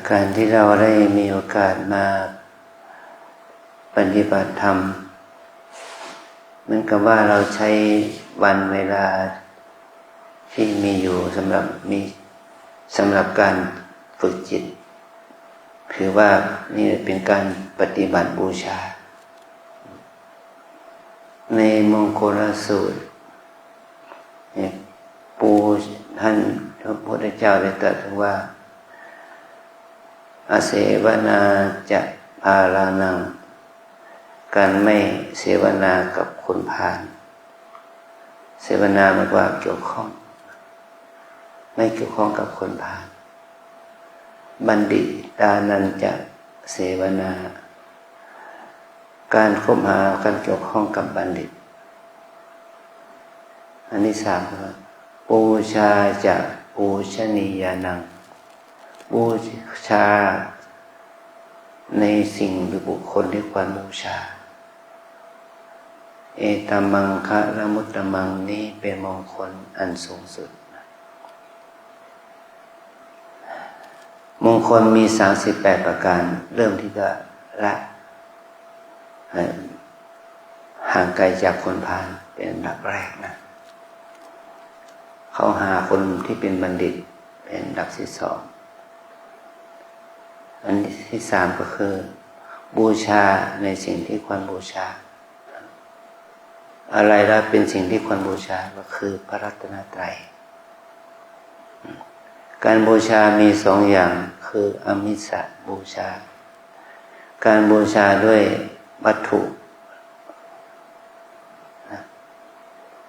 การที่เราได้มีโอกาสมาปฏิบัติธรรมเหมือนกับว่าเราใช้วันเวลาที่มีอยู่สำหรับการฝึกจิตคือว่านี่เป็นการปฏิบัติบูชาในมงคลสูตรท่านพระพุทธเจ้าได้ตรัสว่าอาเสวนาจะพาลานังการไม่เสวนากับคนพาลเสวนาหมายว่าเกี่ยวข้องไม่เกี่ยวข้องกับคนพาลบัณฑิตานันจะเสวนาการคบหาการเกี่ยวข้องกับบัณฑิตอันที่สามครับบูชาจะปูชนียานังบูชาในสิ่งหรือบุคคลที่ควรบูชาเอตัมมังคะละมุตตมังนี้เป็นมงคลอันสูงสุดมงคลมี38ประการเริ่มที่จะละห่างไกลจากคนพาลเป็นอันดับแรกนะเขาหาคนที่เป็นบัณฑิตเป็นอันดับที่สองอันที่สามก็คือบูชาในสิ่งที่ควรบูชาอะไรล่ะเป็นสิ่งที่ควรบูชาก็คือพระรัตนตรัยการบูชามีสองอย่างคืออมิสสบูชาการบูชาด้วยวัตถุ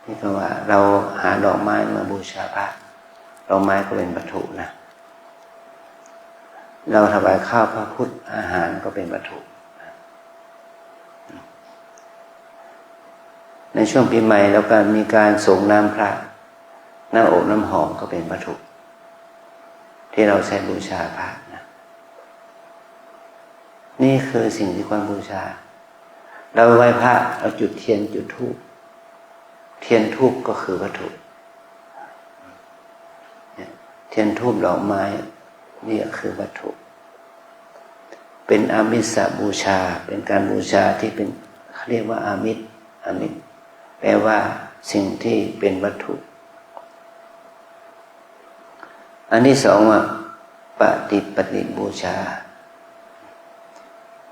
นี่ก็ว่าเราหาดอกไม้มาบูชาพระดอกไม้ก็เป็นวัตถุนะเราถวายข้าวพระพุทธอาหารก็เป็นวัตถุในช่วงปีใหม่แล้วก็มีการส่งน้ำพระน้ำอบน้ำหอมก็เป็นวัตถุที่เราใช้บูชาพระนะนี่คือสิ่งที่ควรบูชาเราไหว้พระเราจุดเทียนจุดธูปเทียนธูปก็คือวัตถุเทียนธูปดอกไม้นี่คือวัตถุเป็นอามิสบูชาเป็นการบูชาที่เป็นเขาเรียกว่าอามิสแปลว่าสิ่งที่เป็นวัตถุอันที่สองว่าปฏิบูชา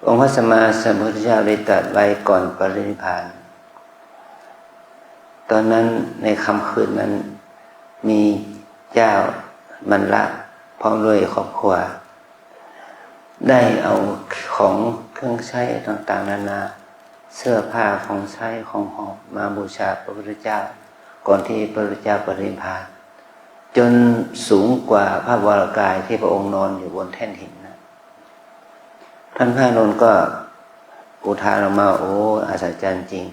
องค์พระสัมมาสัมพุทธเจ้าได้ตรัสไว้ก่อนปรินิพพานตอนนั้นในค่ำคืนนั้นมีเจ้ามัลละพร้อมด้วยครอบครัวได้เอาของเครื่องใช้ต่างๆนานาเสื้อผ้าของใช้ของหอมมาบูชาพระพุทธเจ้าก่อนที่พระพุทธเจ้าปรินิพพานจนสูงกว่าพระวรากายที่พระองค์นอนอยู่บนแท่นหินนะท่านพระอานนท์ก็อุทานออกมาโอ้อัศจรรย์จริง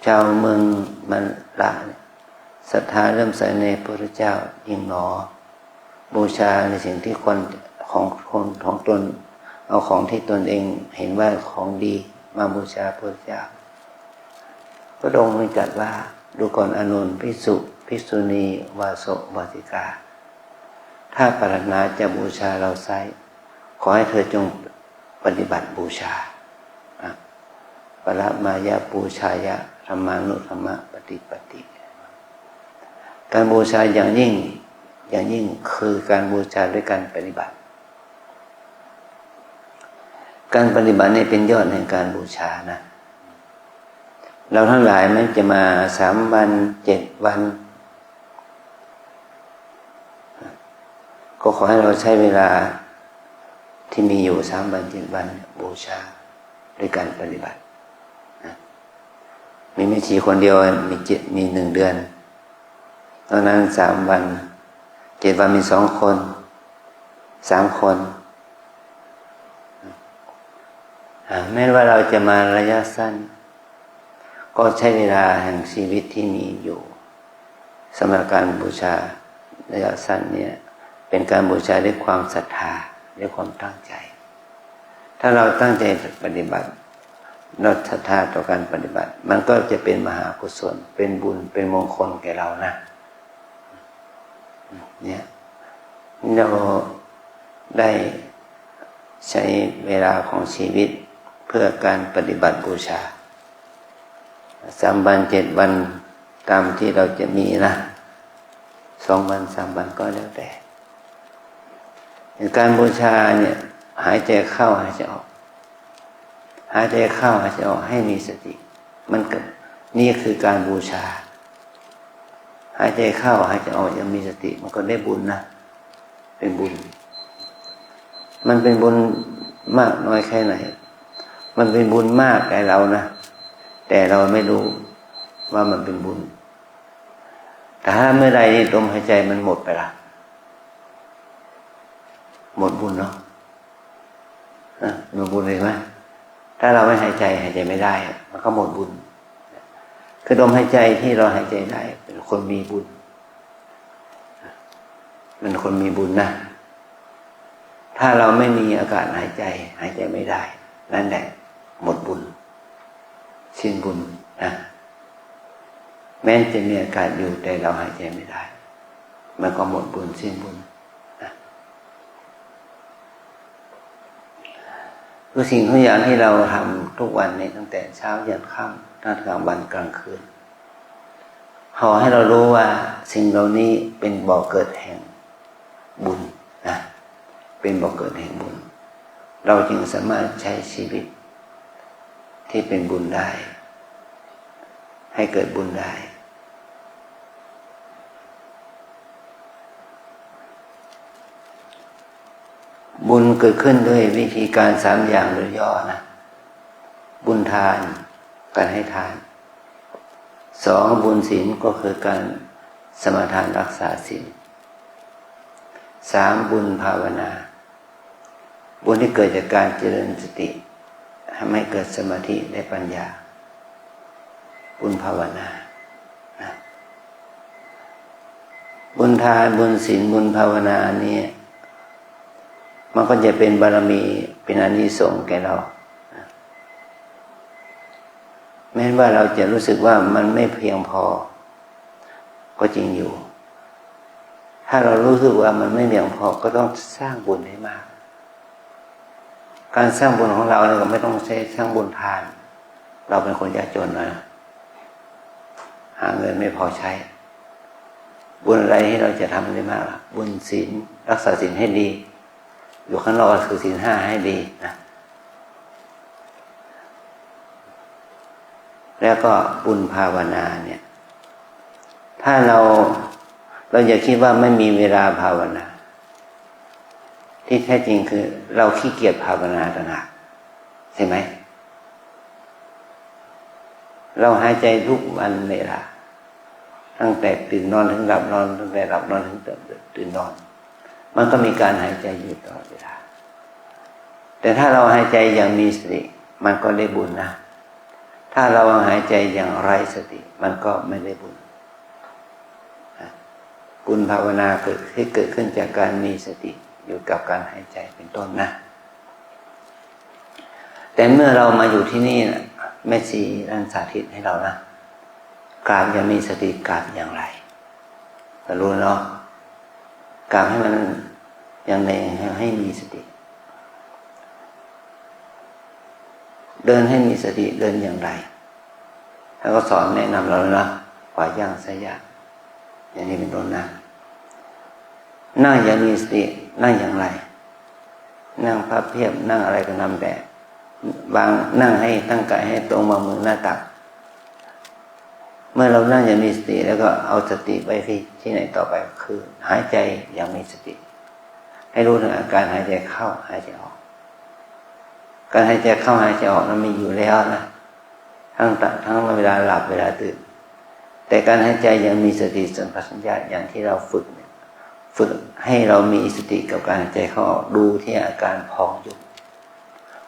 ชาวเมืองมันละศรัทธาเริ่มใส่ในพระพุทธเจ้ายิ่งหนอบูชาในสิ่งที่คนของตนเอาของที่ตนเองเห็นว่าของดีมาบูชาพระพุทธเจ้าพระองค์ตรัสว่าดูก่อนอานนท์ภิกษุภิกษุณีวาโสวาสิกาถ้าปรารถนาจะบูชาเราไซขอให้เธอจงปฏิบัติบูชาปรมายาบูชายะธรรมานุธรรมปฏิปติการบูชาอย่างยิ่งคือการบูชาด้วยการปฏิบัติการปฏิบัตินี่เป็นยอดแห่งการบูชานะเราทั้งหลายไม่จะมา3 วัน 7 วันก็ขอให้เราใช้เวลาที่มีอยู่3 วัน 7 วันบูชาด้วยการปฏิบัตินะมีแม่ชีคนเดียวมี1 เดือนตอนนั้น3 วัน 7 วันมี2 คน3 คนแม้ว่าเราจะมาระยะสั้นก็ใช้เวลาแห่งชีวิตที่มีอยู่สำหรับการบูชาระยะสั้นเนี่ยเป็นการบูชาด้วยความศรัทธาด้วยความตั้งใจถ้าเราตั้งใจปฏิบัติเราศรัทธาต่อการปฏิบัติมันก็จะเป็นมหากุศลเป็นบุญเป็นมงคลแก่เรานะเนี่ยเรา ได้ใช้เวลาของชีวิตเพื่อการปฏิบัติบูชา3 วัน 7 วันตามที่เราจะมีนะ2 วัน 3 วันก็แล้วแต่การบูชาเนี่ยหายใจเข้าหายใจออกหายใจเข้าหายใจออกให้มีสติมันก็นี่คือการบูชาหายใจเข้าหายใจออกยังมีสติมันก็ได้บุญนะเป็นบุญมันเป็นบุญมากน้อยแค่ไหนมันเป็นบุญมากแก่เรานะแต่เราไม่รู้ว่ามันเป็นบุญแต่ถ้าเมื่อใดลมหายใจมันหมดไปละหมดบุญเนาะหมดบุญเลยไหมถ้าเราไม่หายใจไม่ได้มันก็หมดบุญคือลมหายใจที่เราหายใจได้เป็นคนมีบุญเป็นคนมีบุญนะถ้าเราไม่มีอากาศหายใจไม่ได้นั่นแหละหมดบุญสิ้นบุญนะแม้จะมีอากาศอยู่แต่เราหายใจไม่ได้มันก็หมดบุญสิ้นบุญนะคือสิ่งทุกอย่างที่เราทำทุกวันนี้ตั้งแต่เช้ายันค่ำตั้งแต่กลางวันกลางคืนขอให้เรารู้ว่าสิ่งเหล่านี้เป็นบ่อเกิดแห่งบุญนะเป็นบ่อเกิดแห่งบุญเราจึงสามารถใช้ชีวิตที่เป็นบุญได้ให้เกิดบุญได้บุญเกิดขึ้นด้วยวิธีการ3 อย่างโดยย่อนะบุญทานการให้ทาน2บุญศีลก็คือการสมาทานรักษาศีล3บุญภาวนาบุญที่เกิดจากการเจริญสติทำให้เกิดสมาธิและปัญญาบุญภาวนานะบุญทานบุญศีลบุญภาวนานี้มันก็จะเป็นบารมีเป็นอานิสงส์แก่เรานะแม้ว่าเราจะรู้สึกว่ามันไม่เพียงพอก็จริงอยู่ถ้าเรารู้สึกว่ามันไม่เพียงพอก็ต้องสร้างบุญให้มากการสร้างบุญของเราเนี่ยก็ไม่ต้องใช้สร้างบุญทานเราเป็นคนยากจนนะหาเงินไม่พอใช้บุญอะไรที่เราจะทำได้มากบุญศีลรักษาศีลให้ดีอยู่ข้างนอกคือศีล 5ให้ดีนะแล้วก็บุญภาวนาเนี่ยถ้าเราอย่าคิดว่าไม่มีเวลาภาวนาที่แท้จริงคือเราขี้เกียจภาวนาต่างหากใช่ไหมเราหายใจทุกวันเวลาตั้งแต่ตื่นนอนถึงหลับนอนตั้งแต่หลับนอนถึงตื่นนอนมันก็มีการหายใจอยู่ตลอดเวลาแต่ถ้าเราหายใจอย่างมีสติมันก็ได้บุญนะถ้าเราหายใจอย่างไร้สติมันก็ไม่ได้บุญบุญภาวนาเกิดขึ้นจากการมีสติอยู่กับการหายใจเป็นต้นนะแต่เมื่อเรามาอยู่ที่นี่นะแม่ชีท่านสาธิตให้เรานะกราบจะมีสติกราบอย่างไรก็รู้เนาะกราบให้มันอย่างไรให้มีสติเดินให้มีสติเดินอย่างไรท่านก็สอนแนะนำเราแล้วนะขวาย่างซ้ายย่างอย่างนี้เป็นต้นนะนั่งอย่างมีสตินั่งอย่างไรนั่งพับเพียบนั่งอะไรก็นำแต่บางนั่งให้ตั้งกายให้ตรงมามือหน้าตักเมื่อเรานั่งอย่างมีสติแล้วก็เอาสติไปที่ไหนต่อไปคือหายใจอย่างมีสติให้รู้ถึงอาการหายใจเข้าหายใจออกการหายใจเข้าหายใจออกนั้นมีอยู่แล้วนะทั้งเวลาหลับเวลาตื่นแต่การหายใจยังมีสติสัมปชัญญะอย่างที่เราฝึกให้เรามีสติกับการหายใจเข้าออกดูที่อาการพองยุบ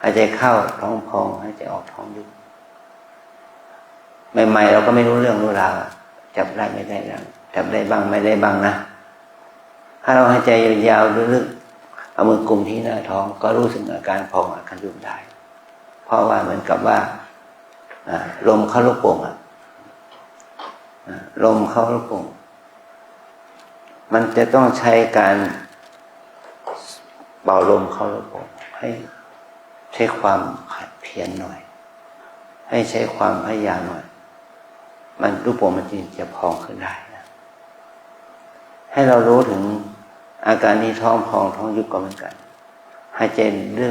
หายใจเข้าท้องพองหายใจออกท้องยุบใหม่ๆเราก็ไม่รู้เรื่องรู้ราวจับได้ไม่ได้จับได้บ้างไม่ได้บ้างนะถ้าเราหายใจยาวๆลึกๆเอามือกุมที่หน้าท้องก็รู้สึกอาการพองอาการยุบได้เพราะว่าเหมือนกับว่าลมเข้าลูกโป่งลมเข้าลูกโป่งมันจะต้องใช้การ เป่าลมเข้าลูกโป่งให้ใช้ความเพียรหน่อยให้ใช้ความพยายามหน่อยมันลูกโป่งมันจึงจะพองขึ้นได้นะให้เรารู้ถึงอาการนี้ท้องพองท้องยุบก็เหมือนกันหายใจ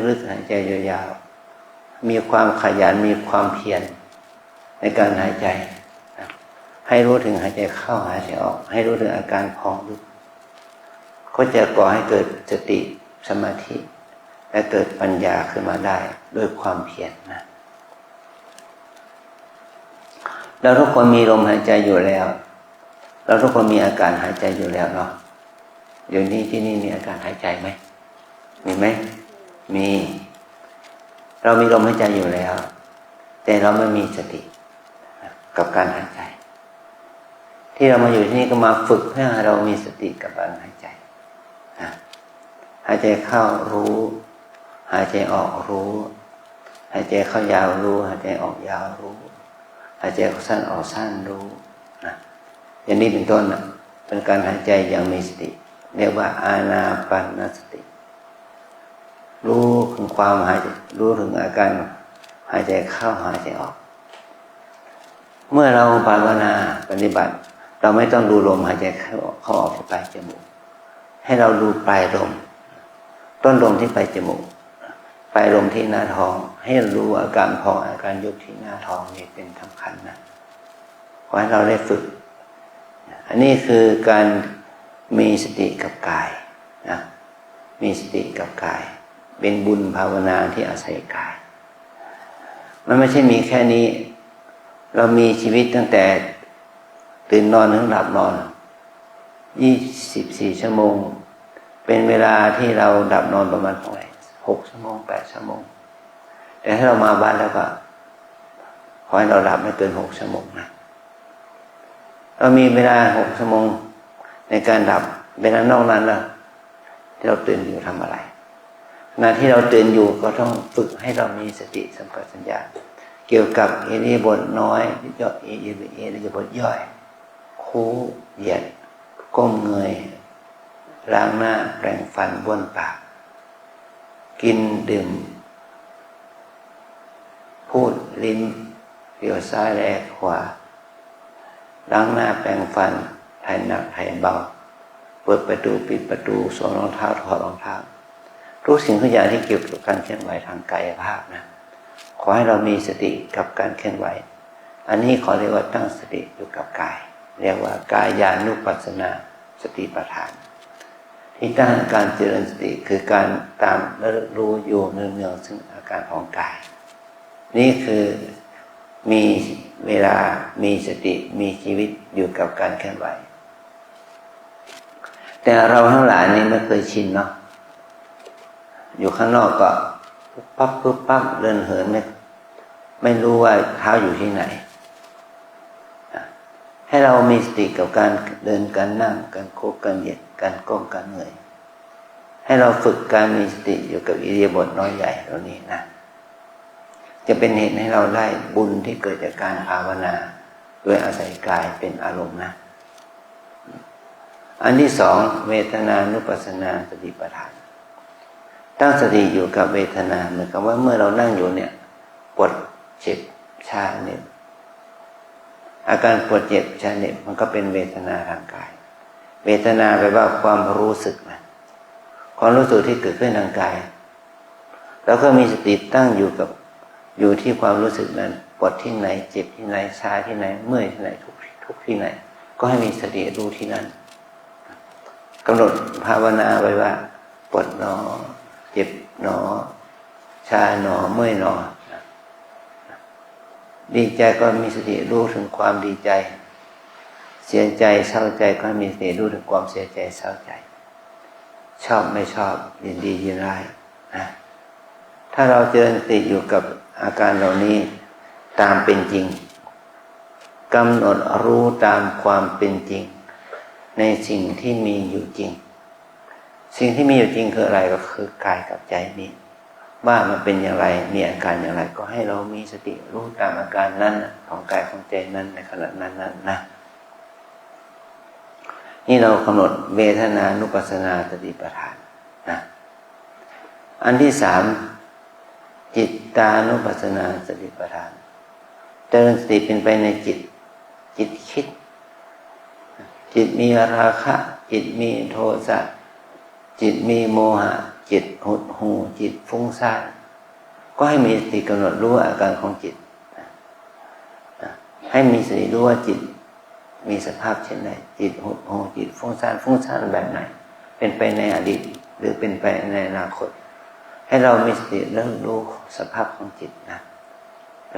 ลึกๆหายใจยาวๆมีความขยันมีความเพียรในการหายใจนะให้รู้ถึงหายใจเข้าหายใจออกให้รู้ถึงอาการพองยุบก็จะก่อให้เกิดสติสมาธิและเกิดปัญญาขึ้นมาได้ด้วยความเพียรนะเราทุกคนมีลมหายใจอยู่แล้วเราทุกคนมีอาการหายใจอยู่แล้วเนาะเดี๋ยวนี้ที่นี่มีอาการหายใจไหมมีไหมมีเรามีลมหายใจอยู่แล้วแต่เราไม่มีสติกับการหายใจที่เรามาอยู่ที่นี่ก็มาฝึกให้เรามีสติกับการหายใจหายใจเข้ารู้หายใจออกรู้หายใจเข้ายาวรู้หายใจออกยาวรู้หายใจสั้นออกสั้นรู้นะอย่างนี้เป็นต้นนะเป็นการหายใจอย่างมีสติเรียกว่าอานาปานสติรู้ถึงความหายใจรู้ถึงอาการหายใจเข้าหายใจออกเมื่อเราภาวนาปฏิบัติเราไม่ต้องดูลมหายใจเข้าออกที่ปลายจมูกให้เราดูปลายลมต้นลมที่ปลายจมูกปลายลมที่หน้าท้องให้รู้อาการพองอาการยุบที่หน้าท้องนี่เป็นสำคัญนะขอให้เราได้ฝึกอันนี้คือการมีสติกับกายนะมีสติกับกายเป็นบุญภาวนาที่อาศัยกายมันไม่ใช่มีแค่นี้เรามีชีวิตตั้งแต่ตื่นนอนถึงหลับนอน24 ชั่วโมงเป็นเวลาที่เราดับนอนประมาณเท่าไหร่6 ชั่วโมง 8 ชั่วโมงแต่ถ้าเรามาบ้านแล้วก็ขอให้เราหลับไม่เกิน6 ชั่วโมงนะเรามีเวลา6 ชั่วโมงในการดับเวลานอกนั้นล่ะที่เราตื่นอยู่ทำอะไรขณะที่เราตื่นอยู่ก็ต้องฝึกให้เรามีสติสัมปชัญญะเกี่ยวกับอิริยาบถน้อยย่อยอิริยาบถย่อยคู่เหยียดก้มเงยล้างหน้าแปรงฟันบ้วนปากกินดื่มพูดลิ้นเลี้ยวซ้ายและขวาล้างหน้าแปรงฟันถ่ายหนักถ่ายเบาเปิดประตูปิดประตูสวมรองเท้าถอดรองเท้าทุกสิ่งทุกอย่างที่เกี่ยวกับการเคลื่อนไหวทางกายภาพนะขอให้เรามีสติกับการเคลื่อนไหวอันนี้ขอเรียกว่าตั้งสติอยู่กับกายเรียกว่ากายานุปัสสนาสติปัฏฐานที่ตั้งการเจริญสติคือการตามและรู้อยู่เนืองๆซึ่งอาการของกายนี่คือมีเวลามีสติมีชีวิตอยู่กับการเคลื่อนไหวแต่เราทั้งหลายนี่ไม่เคยชินเนาะอยู่ข้างนอกก็ปั๊บปุ๊บปั๊บเดินเหินไม่รู้ว่าเท้าอยู่ที่ไหนให้เรามีสติกับการเดินการนั่งการโคกการเหยียดการก้มการเงยให้เราฝึกการมีสติอยู่กับอิริยาบถน้อยใหญ่เหล่านี้นะจะเป็นเหตุให้เราได้บุญที่เกิดจากการภาวนาโดยอาศัยกายเป็นอารมณ์นะอันที่สองเวทนานุปัสสนาสติปัฏฐานตั้งสติอยู่กับเวทนาเหมือนกับว่าเมื่อเรานั่งอยู่เนี่ยปวดเจ็บชาเหน็บอาการปวดเจ็บชาเหน็บมันก็เป็นเวทนาทางกายเวทนาแปลว่าความรู้สึกนะความรู้สึกที่เกิดขึ้นทางกายแล้วก็มีสติตั้งอยู่ที่ความรู้สึกนั้นปวดที่ไหนเจ็บที่ไหนชาที่ไหนเมื่อยที่ไหนทุกที่ไหนก็ให้มีสติรู้ที่นั้นกำหนดภาวนาไว้ว่าปวดหนอเจ็บหนอชาหนอเมื่อยหนอดีใจก็มีสติรู้ถึงความดีใจเสียใจเศร้าใจก็มีสติรู้ถึงความเสียใจเศร้าใจชอบไม่ชอบยินดียินร้ายนะถ้าเราเจริญสติอยู่กับอาการเหล่านี้ตามเป็นจริงกำหนดรู้ตามความเป็นจริงในสิ่งที่มีอยู่จริงสิ่งที่มีอยู่จริงคืออะไรก็คือกายกับใจนี้ว่ามันเป็นอย่างไรมีอาการอย่างไรก็ให้เรามีสติรู้ตามอาการนั้นของกายของใจนั้นในขณะนั้นนะนี่เรากำหนดเวทนานุปัสสนาสติปัฏฐานนะ อันที่สามจิตตานุปัสสนาสติปัฏฐานเจริญสติเป็นไปในจิตคิดจิตมีราคะจิตมีโทสะจิตมีโมหะจิตหดหู่จิตฟุ้งซ่านก็ให้มีสติกำหนดรู้อาการของจิตให้มีสติรู้ว่าจิตมีสภาพเช่นใดจิตหดหู่จิตฟุ้งซ่านแบบไหนเป็นไปในอดีตหรือเป็นไปในอนาคตให้เรามีสติเริ่มรู้สภาพของจิตนะ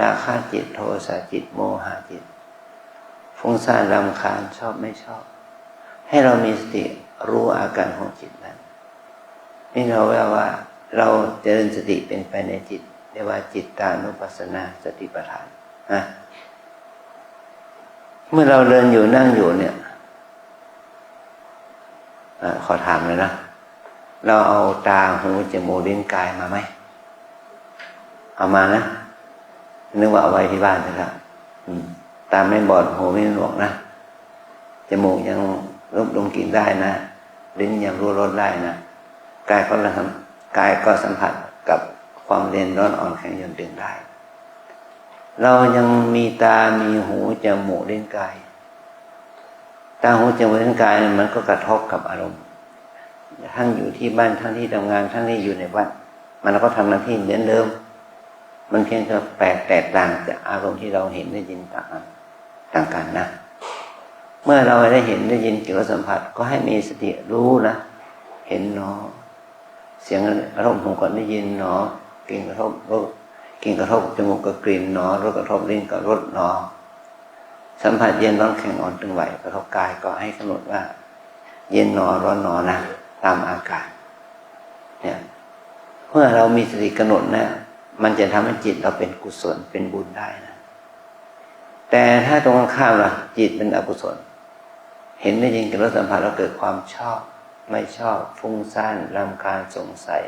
ราคะจิตโทสะจิตโมหะจิตฟุ้งซ่านรำคาญชอบไม่ชอบให้เรามีสติรู้อาการของจิตนั้นนี่เราว่าเราเจริญสติเป็นไปในจิตเรียกว่าจิตตานุปัสสนาสติปัฏฐานนะเมื่อเราเดินอยู่นั่งอยู่เนี่ยขอถามเลยนะเราเอาตาหูจมูกลิ้นกายมาไหมเอามานะนึกว่าเอาไว้ที่บ้านนะครับตาไม่บอดหูไม่หนวกนะจมูกยังรับดมกลิ่นได้นะลิ้นยังรู้รสได้นะกายก็สัมผัสกับความเย็นร้อนอ่อนแข็งหย่อนตึงได้เรายังมีตามีหูจมูกลิ้นกายตาหูจมูกลิ้นกายมันก็กระทบกับอารมณ์ทั้งอยู่ที่บ้านทั้งที่ทำงานทั้งที่อยู่ในวัดมันก็ทำหน้าที่เหมือนเดิมมันเพียงแต่แตกต่างจากอารมณ์ที่เราเห็นได้ยินต่างกันนะเมื่อเราได้เห็นได้ยินเกี่ยวกับสัมผัสก็ให้มีสติรู้นะเห็นเนาะเสียงกระทบหูก็ได้ยินเนาะกลิ่นกระทบรสกลิ่นกระทบจมูกก็กลิ่นเนาะรสกระทบลิ้นก็รสเนาะสัมผัสเย็นร้อนแข็งอ่อนตึงไหวกระทบกายก็ให้กำหนดว่าเย็นเนาะร้อนเนาะนะตามอาการเนี่ยเมื่อเรามีสติกำหนดนะมันจะทำให้จิตเราเป็นกุศลเป็นบุญได้นะแต่ถ้าตรงข้ามล่ะจิตเป็นอกุศลเห็นได้ยินกับรสสัมผัสแล้วเกิดความชอบไม่ชอบฟุ้งซ่านรำคาญสงสัย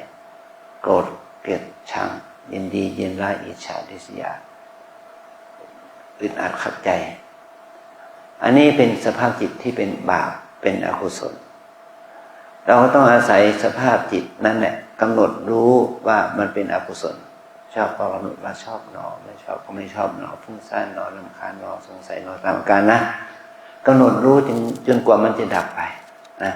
โกรธเกลียดชังยินดียินร้ายอิจฉาริษยาอึดอัดขัดใจอันนี้เป็นสภาพจิตที่เป็นบาปเป็นอกุศลเราก็ต้องอาศัยสภาพจิตนั่นแหละกำหนดรู้ว่ามันเป็นอกุศลชอบก็กำหนดว่าชอบหนอไม่ชอบก็ไม่ชอบหนอฟุ้งซ่านหนอรำคาญหนอสงสัยหนอตามอาการนะกำหนดรู้จนกว่ามันจะดับไปนะ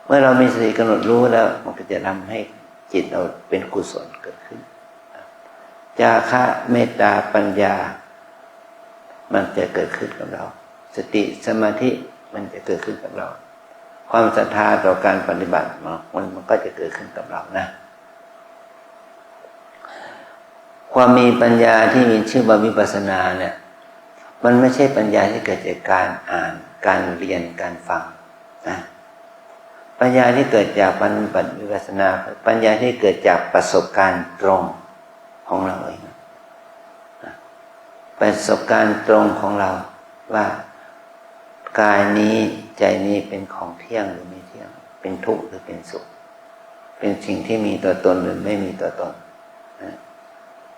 เมื่อเรามีสติกำหนดรู้แล้วมันก็จะทำให้จิตเราเป็นกุศลเกิดขึ้นจาคะเมตตาปัญญามันจะเกิดขึ้นกับเราสติสมาธิมันจะเกิดขึ้นกับเราความศรัทธาต่อการปฏิบัติมันก็จะเกิดขึ้นกับเรานะความมีปัญญาที่มีชื่อว่าวิปัสสนาเนี่ยมันไม่ใช่ปัญญาที่เกิดจากการอ่านการเรียนการฟังนะปัญญาที่เกิดจากปัญญาวิปัสสนาปัญญาที่เกิดจากประสบการณ์ตรงของเราเองประสบการณ์ตรงของเราว่ากายนี้ใจนี้เป็นของเที่ยงหรือไม่เที่ยงเป็นทุกข์หรือเป็นสุขเป็นสิ่งที่มีตัวตนหรือไม่มีตัวตน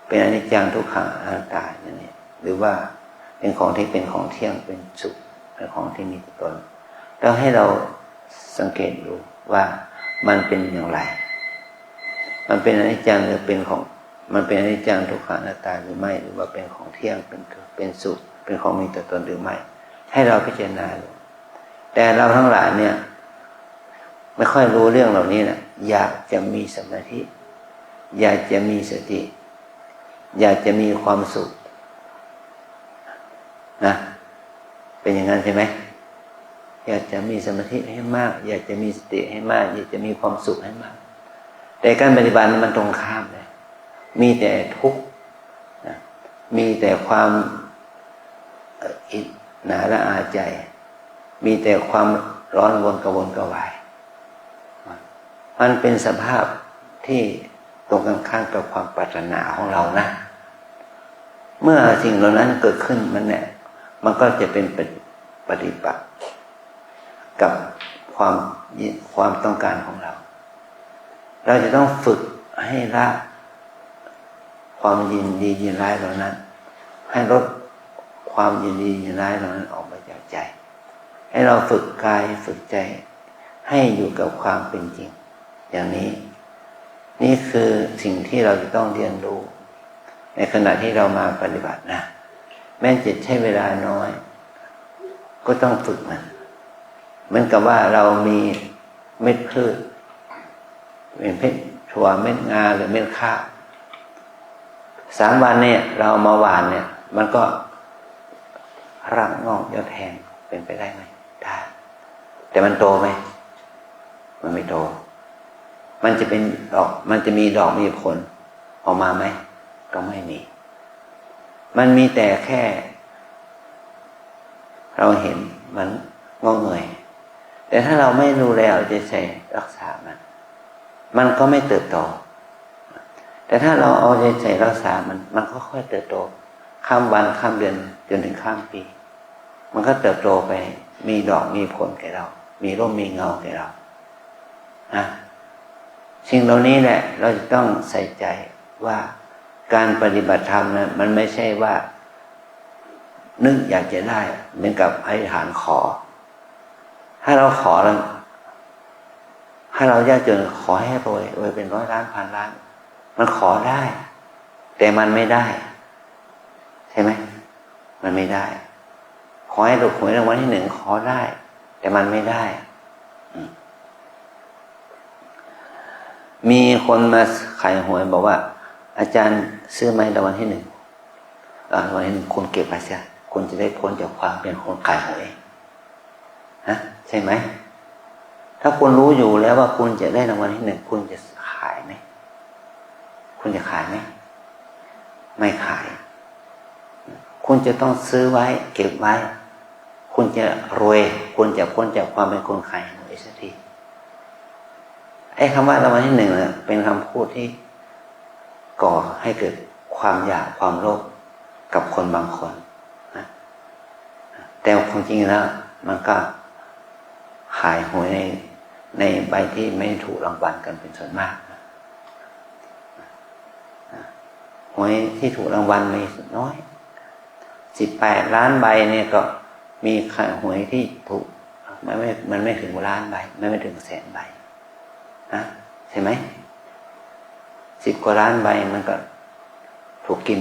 เป็นอนิจจังทุกขังอนัตตาอย่างนี้หรือว่าเป็นของที่เป็นของเที่ยงเป็นสุขเป็นของที่มีตัวตนแล้วให้เราสังเกตดูว่ามันเป็นอย่างไรมันเป็นอนิจจังหรือเป็นของมันเป็นอนิจจังทุกขังอนัตตาหรือไม่หรือว่าเป็นของเที่ยงเป็นสุขเป็นของมีตัวตนหรือไม่ให้เราพิจารณาดูแต่เราทั้งหลายเนี่ยไม่ค่อยรู้เรื่องเหล่านี้นะอยากจะมีสมาธิอยากจะมีสติอยากจะมีความสุขนะเป็นอย่างนั้นใช่ไหมอยากจะมีสมาธิให้มากอยากจะมีสติให้มากอยากจะมีความสุขให้มากแต่การปฏิบัติมันตรงข้ามเลยมีแต่ทุกข์นะมีแต่ความอิจฉาละอาใจมีแต่ความร้อนวนกระวนกระวายมันเป็นสภาพที่ตรงกันข้ามกับความปรารถนาของเรานะเมื่อสิ่งเหล่านั้นเกิดขึ้นมันก็จะเป็นปฏิปักษ์กับความต้องการของเราเราจะต้องฝึกให้ละความยินดียินร้ายเหล่านั้นให้ลดความยินดียินร้ายเหล่านั้นออกไปจากใจให้เราฝึกกายฝึกใจให้อยู่กับความเป็นจริงอย่างนี้ นี่คือสิ่งที่เราจะต้องเรียนรู้ในขณะที่เรามาปฏิบัตินะแม้จะใช้เวลาน้อยก็ต้องฝึกมันเหมือนกับว่าเรามีเม็ดพืชเป็นเม็ดถั่วเม็ดงาหรือเม็ดข้าว3 วันเนี่ยเรามาหว่านเนี่ยมันก็รากงอกยอดแทงเป็นไปได้ไหมได้แต่มันโตไหมมันไม่โตมันจะเป็นดอกมันจะมีดอกมีผลออกมาไหมก็ไม่มีมันมีแต่แค่เราเห็นมันงอกเงยแต่ถ้าเราไม่ดูแลเอาใจใส่รักษามันก็ไม่เติบโตแต่ถ้าเราเอาใจใส่รักษามันก็ค่อยเติบโตข้ามวันข้ามเดือนจนถึงข้ามปีมันก็เติบโตไปมีดอกมีผลแก่เรามีร่มมีเงาแก่เรานะสิ่งเหล่านี้แหละเราจะต้องใส่ใจว่าการปฏิบัติธรรมนะมันไม่ใช่ว่านึกอยากจะได้เหมือนกับอธิษฐานขอถ้าเราขอแล้วถ้าเรายากจนขอให้รวยเป็น100 ล้านพันล้านมันขอได้แต่มันไม่ได้ใช่ไหมมันไม่ได้ขอให้ถูกหวยรางวัลที่1ขอได้แต่มันไม่ได้มีคนมาขายหวยบอกว่าอาจารย์ซื้อไหมรางวัลที่1รางวัลที่1คุณเก็บไว้เสียคุณจะได้พ้นจากความเป็นคนขายหวยฮะใช่ไหมถ้าคุณรู้อยู่แล้วว่าคุณจะได้รางวัลที่1คุณจะขายไหมคุณจะขายไหมไม่ขายคุณจะต้องซื้อไว้เก็บไว้คุณจะรวยคุณจะพ้นจากความเป็นคนขายหวยสักทีไอ้คำว่ารางวัลที่1เนี่ยเป็นคำพูดที่ก่อให้เกิดความอยากความโลภกับคนบางคนนะแต่ความจริงแล้วมันก็ขายหวยในใบที่ไม่ถูกรางวัลกันเป็นส่วนมากหวยที่ถูกรางวัลมีน้อย18 ล้านใบเนี่ยก็มีขายหวยที่ถูกมันไม่ถึงล้านใบไม่ถึงแสนใบนะใช่ไหม10 กว่าล้านใบมันก็ถูกกิน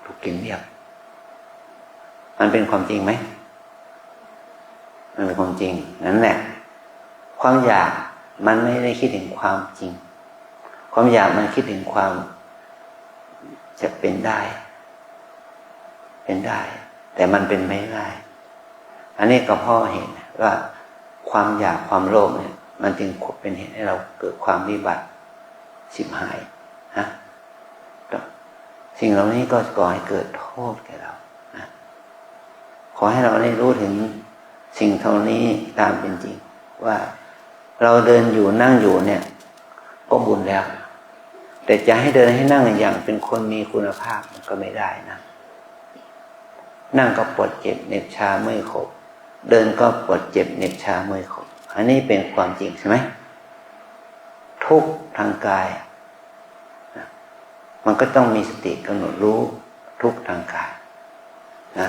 ถูกกินเรียบมันเป็นความจริงไหมมันเป็นความจริงนั่นแหละความอยากมันไม่ได้คิดถึงความจริงความอยากมันคิดถึงความจะเป็นได้แต่มันเป็นไม่ได้อันนี้ก็พ่อเห็นว่าความอยากความโลภเนี่ยมันจึงเป็นเหตุให้เราเกิดความวิบัติฉิบหายนะสิ่งเหล่านี้ก็ก่อให้เกิดโทษแก่เรานะขอให้เราได้รู้ถึงสิ่งเท่านี้ตามเป็นจริงว่าเราเดินอยู่นั่งอยู่เนี่ยก็บุญแล้วแต่จะให้เดินให้นั่งอย่างเป็นคนมีคุณภาพมันก็ไม่ได้นะนั่งก็ปวดเจ็บเหน็บชาเมื่อยขบเดินก็ปวดเจ็บเหน็บชาเมื่อยขบอันนี้เป็นความจริงใช่ไหมทุกข์ทางกายมันก็ต้องมีสติกำหนดรู้ทุกข์ทางกายนะ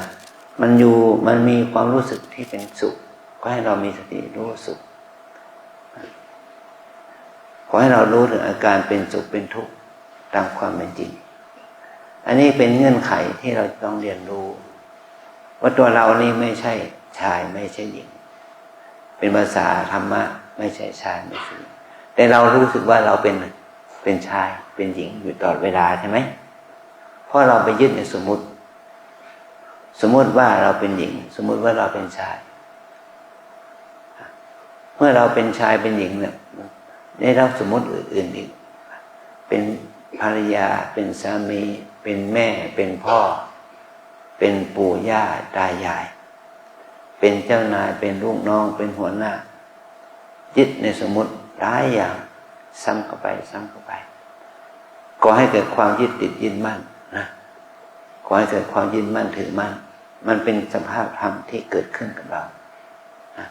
มันมีความรู้สึกที่เป็นสุขก็ให้เรามีสติรู้สุขขอให้เรารู้ถึงอาการเป็นสุขเป็นทุกข์ตามความเป็นจริงอันนี้เป็นเงื่อนไขที่เราต้องเรียนรู้ว่าตัวเรานี่ไม่ใช่ชายไม่ใช่หญิงเป็นภาษาธรรมะไม่ใช่ชายไม่ใช่หญิงแต่เรารู้สึกว่าเราเป็นชายเป็นหญิงอยู่ตลอดเวลาใช่ไหมเพราะเราไปยึดในสมมุติว่าเราเป็นหญิงสมมุติว่าเราเป็นชายเมื่อเราเป็นชายเป็นหญิงเนี่ยได้รับสมมุติอื่นๆอีกเป็นภรรยาเป็นสามีเป็นแม่เป็นพ่อเป็นปู่ย่าตายายเป็นเจ้านายเป็นลูกน้องเป็นหัวหน้ายึดในสมมุติหลายอย่างซ้ำเข้าไปก่อให้เกิดความยึดติดยึดมั่นนะก่อให้เกิดความยึดมั่นถือมั่นมันเป็นสภาพธรรมที่เกิดขึ้นกับเรานะ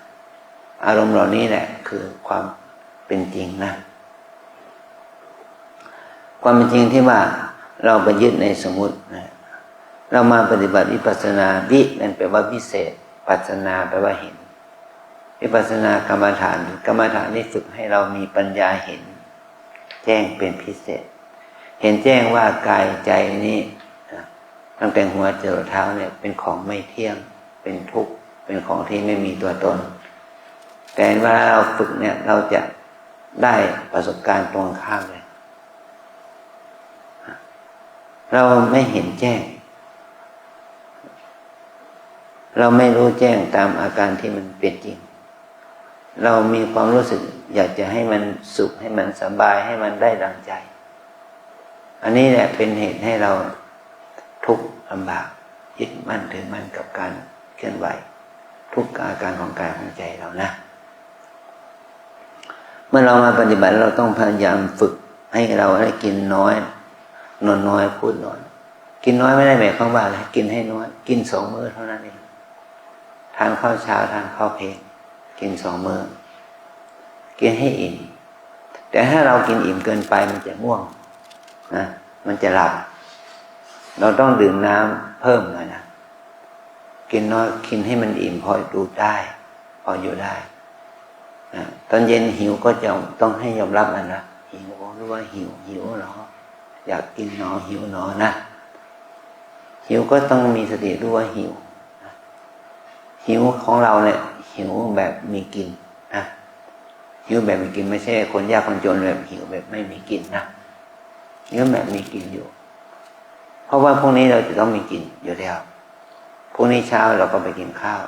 อารมณ์เหล่านี้แหละคือความเป็นจริงนะความเป็นจริงที่ว่าเราไปยึดในสมมุตินะเรามาปฏิบัติวิปัสสนาวินั่นแปลว่าพิเศษปัสสนาแปลว่าเห็นวิปัสสนากรรมฐานที่ฝึกให้เรามีปัญญาเห็น แจ้งเป็นพิเศษเห็นแจ้งว่ากายใจนี้ตั้งแต่หัวจรดเท้าเนี่ยเป็นของไม่เที่ยงเป็นทุกข์เป็นของที่ไม่มีตัวตนแต่เวลาเราฝึกเนี่ยเราจะได้ประสบการณ์ตรงข้ามเลยเราไม่เห็นแจ้งเราไม่รู้แจ้งตามอาการที่มันเป็นจริงเรามีความรู้สึกอยากจะให้มันสุขให้มันสบายให้มันได้ดังใจอันนี้แหละเป็นเหตุให้เราทุกข์ลำบากยึดมั่นถือมั่นกับการเคลื่อนไหวทุกอาการของกายของใจเรานะเมื่อเรามาปฏิบัติเราต้องพยายามฝึกให้เราได้กินน้อยนอนน้อยพูดน้อยกินน้อยไม่ได้หมายความว่าอะไรกินให้น้อยกิน2 มื้อเท่านั้นเองทานข้าวเช้าทานข้าวเพลนกิน2 มื้อกินให้อิ่มแต่ถ้าเรากินอิ่มเกินไปมันจะง่วงนะมันจะหลับเราต้องดื่มน้ำเพิ่มหน่อยนะกินน้อยกินให้มันอิ่มพอดูได้พออยู่ได้นะตอนเย็นหิวก็จะต้องให้ยอมรับมันนะหิวรู้ว่าหิวหรออยากกินหนอหิวหนอนะหิวก็ต้องมีสติรู้ว่าหิวนะหิวของเราเนี่ยหิวแบบมีกินนะหิวแบบมีกินไม่ใช่คนยากคนจนแบบหิวแบบไม่มีกินนะหิวแบบมีกินอยู่เพราะว่าพรุ่งนี้เราจะต้องมีกินอยู่แล้วพรุ่งนี้เช้าเราก็ไปกินข้าว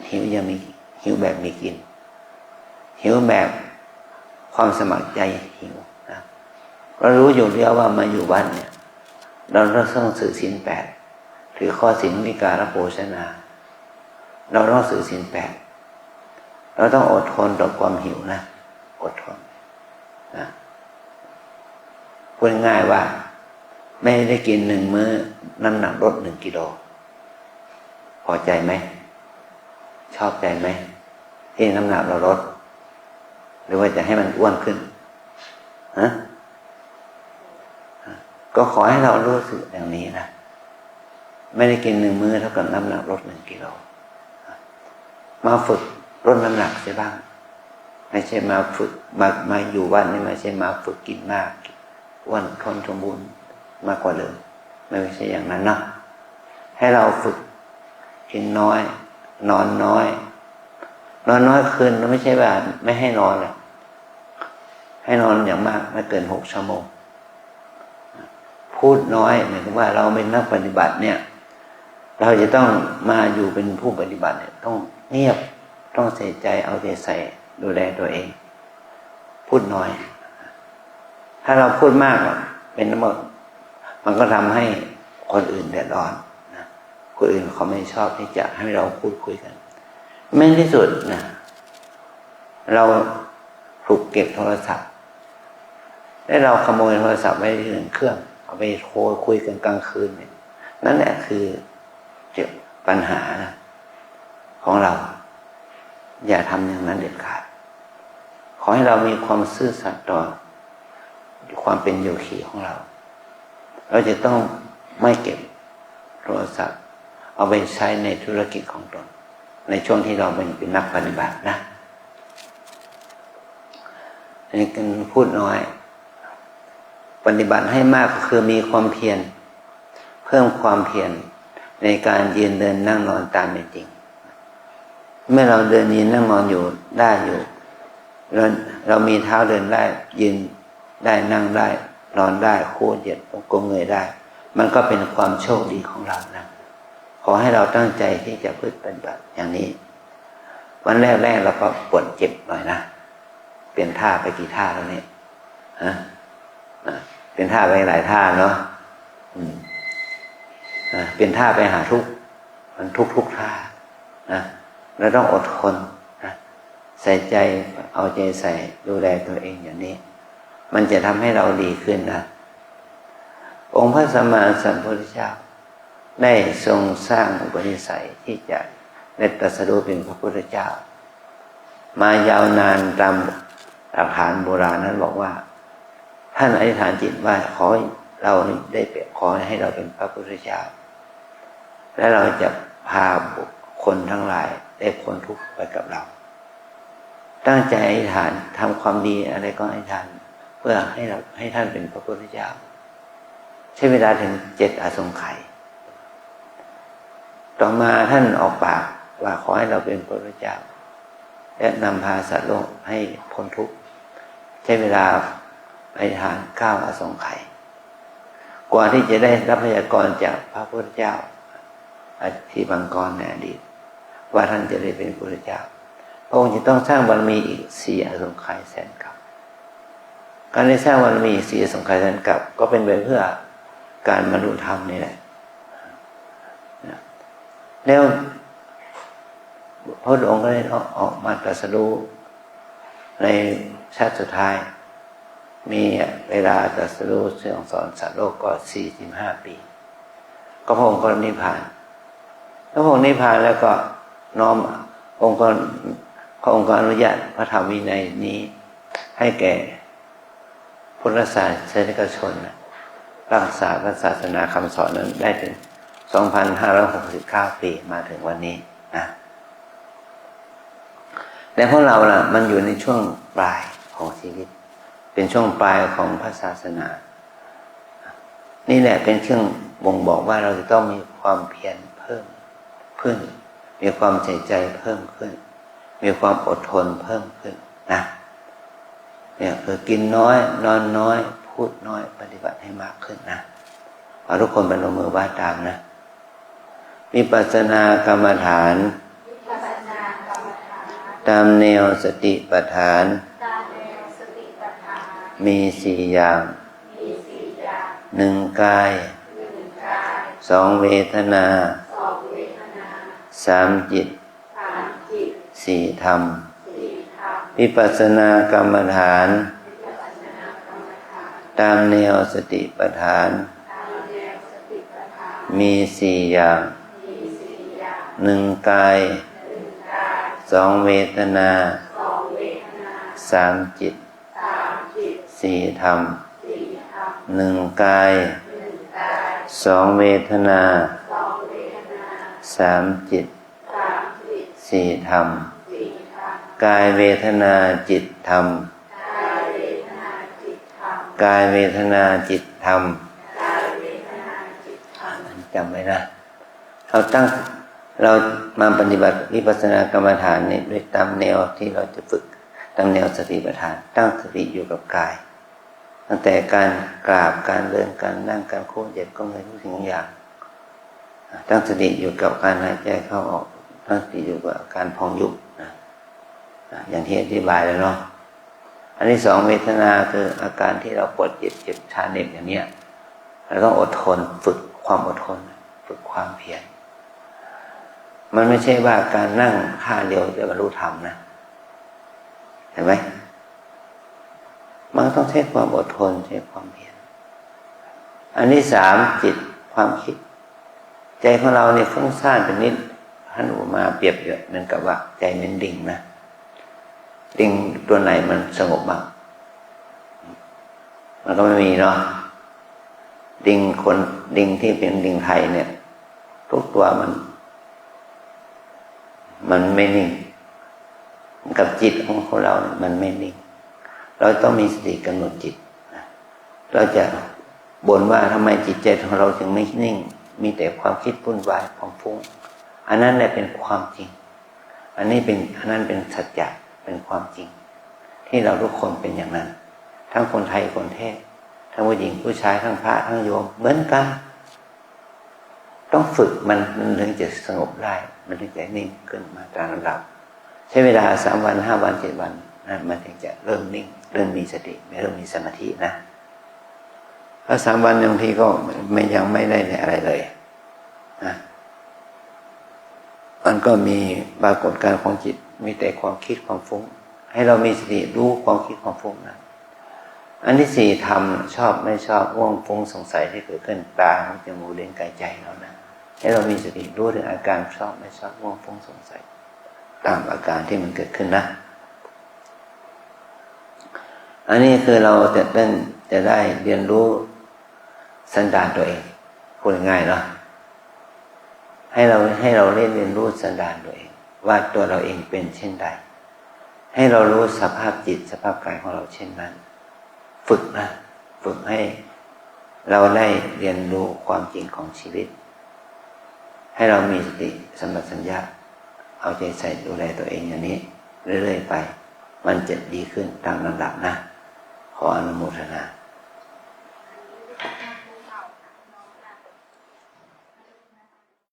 หิวยังมีหิวแบบมีกินหิวแบบความสมัครใจหิวนะเรารู้อยู่แล้วว่ามาอยู่บ้านเนี่ยเราต้องถือศีล 8ถือข้อศีลวิการโภชนาเราต้องถือศีล 8เราต้องอดทนต่อความหิวนะอดทนนะพูดง่ายว่าไม่ได้กิน1 มื้อน้ำหนักลด1 กิโลพอใจไหมชอบใจไหมที่น้ำหนักเราลดหรือว่าจะให้มันอ้วนขึ้นฮะก็ขอให้เรารู้สึกอย่างนี้นะไม่ได้กิน1 มื้อเท่ากับน้ำหนักลด1 กิโลมาฝึกลดน้ำหนักเสียบ้างไม่ใช่มาฝึกมาอยู่วันนี้ไม่ใช่มาฝึกกินมากอ้วนทนสมบูรณ์มากกว่าเดิมไม่ใช่อย่างนั้นนะให้เราฝึกกินน้อยนอนน้อยคืนไม่ใช่ว่าไม่ให้นอนเลยให้นอนอย่างมากไม่เกิน6 ชั่วโมงพูดน้อยหมายถึงว่าเราเป็นนักปฏิบัติเนี่ยเราจะต้องมาอยู่เป็นผู้ปฏิบัติเนี่ยต้องเงียบต้องใส่ใจเอาใจใส่ดูแลตัวเองพูดน้อยถ้าเราพูดมากเป็นทั้งหมดมันก็ทำให้คนอื่นเดือดร้อนนะคนอื่นเขาไม่ชอบที่จะให้เราพูดคุยกันแม้ที่สุดนะเราถูกเก็บโทรศัพท์และเราขโมยโทรศัพท์ไว้ที่1 เครื่องเอาไปโทรคุยกันกลางคืนเนี่ยนั่นแหละคือปัญหาของเราอย่าทำอย่างนั้นเด็ดขาดขอให้เรามีความซื่อสัตย์ต่อความเป็นโยคีของเราจะต้องไม่เก็บโทรศัพท์เอาไปใช้ในธุรกิจของตนในช่วงที่เราเป็นนักปฏิบัตินะอันนี้กันพูดน้อยปฏิบัติให้มากก็คือมีความเพียรเพิ่มความเพียรในการยืนเดินนั่งนอนตามเป็นจริงเมื่อเราเดินยืนนั่งนอนอยู่ได้อยู่เรามีเท้าเดินได้ยืนได้นั่งได้นอนได้โค้งเหยียดก้มเงยได้มันก็เป็นความโชคดีของเรานะขอให้เราตั้งใจที่จะพึ่งปฏิบัติอย่างนี้วันแรกเราก็ปวดเจ็บหน่อยนะเปลี่ยนท่าไปกี่ท่าแล้วเนี่ยฮะเปลี่ยนท่าไปหลายท่าเนาะเปลี่ยนท่าไปหามันทุกท่านะเราต้องอดทนนะใส่ใจเอาใจใส่ดูแลตัวเองอย่างนี้มันจะทำให้เราดีขึ้นนะองค์พระสัมมาสัมพุทธเจ้าได้ทรงสร้างอุปนิสัยที่จะได้ตรัสรู้เป็นพระพุทธเจ้ามายาวนานตามหลักฐานโบราณนั้นบอกว่าท่านอธิษฐานจิตว่าขอเราได้เป็นขอให้เราเป็นพระพุทธเจ้าและเราจะพาคนทั้งหลายได้พ้นทุกข์ไปกับเราตั้งใจอธิษฐานทำความดีอะไรก็อธิษฐาน เพื่อให้ท่านเป็นพระพุทธเจ้าใช้เวลาถึง7 อสงไขยต่อมาท่านออกปากว่าขอให้เราเป็นพระพุทธเจ้าและนำพาสัตว์โลกให้พ้นทุกข์ใช้เวลาไปทาน9 อสงไขยกว่าที่จะได้รับพยากรณ์จากพระพุทธเจ้าที่บังกรในอดีตว่าท่านจะได้เป็นพระพุทธเจ้าพระองค์จะต้องสร้างบารมีอีก4 อสงไขยแสนกับการได้สร้างบารมี4 อสงไขยแสนกับก็เป็นไปเพื่อการบรรลุธรรมนี่แหละแล้วพระองค์ก็ได้ออกมาตรัสรู้ในชาติสุดท้ายมีเวลาตรัสรู้เสื่องสอนสัตว์โลกก็45 ปีก็พระองค์ก็นิพพานแล้วพระองค์นิพพานแล้วก็น้อมพระองค์ก็อนุญาตพระธรรมวินัยนี้ให้แก่พุทธศาสนิกชนรักษาพระศาสนาคำสอนนั้นได้ถึง 2,569 ปีมาถึงวันนี้นะแต่พวกเราล่ะมันอยู่ในช่วงปลายของชีวิตเป็นช่วงปลายของพระศาสนานี่แหละเป็นเครื่องบ่งบอกว่าเราจะต้องมีความเพียรเพิ่มขึ้นมีความใส่ใจเพิ่มขึ้นมีความอดทนเพิ่มขึ้นนะเนี่ยคือกินน้อยนอนน้อยพูดน้อยปฏิบัติให้มากขึ้นนะเอาทุกคนไปลงมือว่าตามนะวิปัสสนากรรมฐานตามแนวสติปัฏฐานมี4 อย่าง1 กาย2 เวทนา3 จิต4 ธรรมวิปัสสนากรรมฐานตามแนวสติปัฏฐานมี4 อย่าง1 กาย2 เวทนา3 จิต4 ธรรม1 กาย2 เวทนา3 จิต4 ธรรมกายเวทนาจิตธรรมกายเวทนาจิตธรรมจำไว้นะเรามาปฏิบัติวิปัสสนากรรมฐานนี่ด้วยตามแนวที่เราจะฝึกตามแนวสติปัฏฐานตั้งสติอยู่กับกายตั้งแต่การกราบการเดินการนั่งการโค้งเหยียดก้มเงยทุกสิ่งทุกอย่างตั้งสติอยู่กับการหายใจเข้าออกตั้งสติอยู่กับการพองยุบนะอย่างที่อธิบายแล้วเนาะอันที่2เวทนาคืออาการที่เราปวดเจ็บชาเหน็บอย่างเนี้ยเราต้องอดทนฝึกความอดทนฝึกความเพียรมันไม่ใช่ว่าการนั่งท่าเดียวจะบรรลุธรรมนะเห็นไหมมันต้องใช้ความอดทนใช้ความเพียรอันที่3จิตความคิดใจของเราเนี่ยฟุ้งซ่านเป็นนิดท่านอุปมาเปรียบเหมือนกับว่าใจเป็นดิ่งนะดิ่งตัวไหนมันสงบบ้างมันก็ไม่มีเนาะดิ่งที่เป็นดิ่งไทยเนี่ยทุกตัวมันไม่นิ่งกับจิตของเรามันไม่นิ่งเราต้องมีสติกำหนดจิตเราจะบ่นว่าทำไมจิตใจของเราถึงไม่นิ่งมีแต่ความคิดวุ่นวายความฟุ้งอันนั้นแหละเป็นความจริงอันนั้นเป็นสัจจะเป็นความจริงที่เราทุกคนเป็นอย่างนั้นทั้งคนไทยคนเทศทั้งผู้หญิงผู้ชายทั้งพระทั้งโยมเหมือนกันต้องฝึกมันถึงจะสงบได้มันถึงจะนิ่งขึ้นมาตามลำดับใช้เวลา3 วัน5 วัน7 วันนะมันถึงจะเริ่มนิ่งเริ่มมีสติเริ่มมีสมาธินะถ้า3 วันบางทีก็ยังไม่ได้อะไรเลยนะมันก็มีปรากฏการณ์ของจิตมีแต่ความคิดความฟุ้งให้เรามีสติรู้ความคิดความฟุ้งนะอันที่4ทำชอบไม่ชอบง่วงฟุ้งสงสัยที่เกิดขึ้นตาหูจมูกลิ้นกายใจเรานะให้เรามีสติรู้ถึงอาการชอบไม่ชอบง่วงฟุ้งสงสัยตามอาการที่มันเกิดขึ้นนะอันนี้คือเราจะได้เรียนรู้สันดานตัวเองพูดง่ายๆเนาะให้เราเรียนรู้สันดานตัวเองว่าตัวเราเองเป็นเช่นใดให้เรารู้สภาพจิตสภาพกายของเราเช่นนั้น ฝึกนะฝึกให้เราได้เรียนรู้ความจริงของชีวิตให้เรามีสติสัมปชัญญะเอาใจใส่ดูแลตัวเองอย่างนี้เรื่อยๆไปมันจะดีขึ้นตามลำดับนะขออนุโมทนา